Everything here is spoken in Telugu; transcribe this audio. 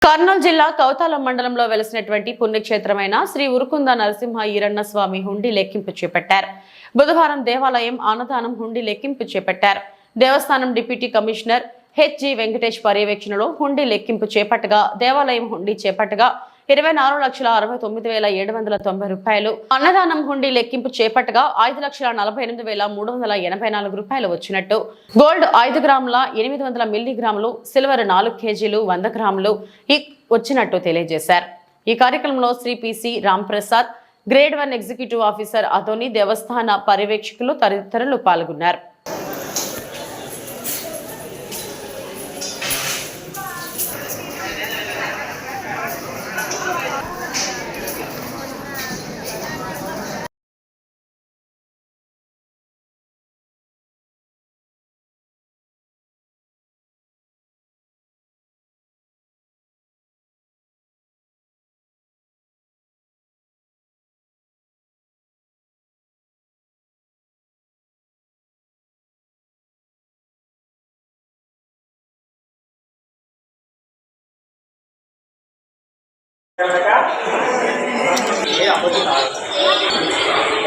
కర్నూలు జిల్లా కౌతాలం మండలంలో వెలిసినటువంటి పుణ్యక్షేత్రమైన శ్రీ ఉరుకుంద నరసింహ ఈరన్న స్వామి హుండీ లెక్కింపు చేపట్టారు. బుధవారం దేవాలయం అన్నదానం హుండీ లెక్కింపు చేపట్టారు. దేవస్థానం డిప్యూటీ కమిషనర్ హెచ్జి వెంకటేష్ పర్యవేక్షణలో హుండీ లెక్కింపు చేపట్టగా దేవాలయం హుండీ చేపట్టగా 24,69,790 రూపాయలు, అన్నదానం హుండీ లెక్కింపు చేపట్టగా 5,48,384 రూపాయలు వచ్చినట్టు, గోల్డ్ 5 గ్రాముల 800 మిల్లీగ్రాములు, సిల్వర్ 4 కేజీలు 100 గ్రాములు వచ్చినట్టు తెలియజేశారు. ఈ కార్యక్రమంలో Shri PC Ramprasad, grade 1 executive officer అతోని, దేవస్థాన పర్యవేక్షకులు తదితరులు పాల్గొన్నారు. Iya, aku juga.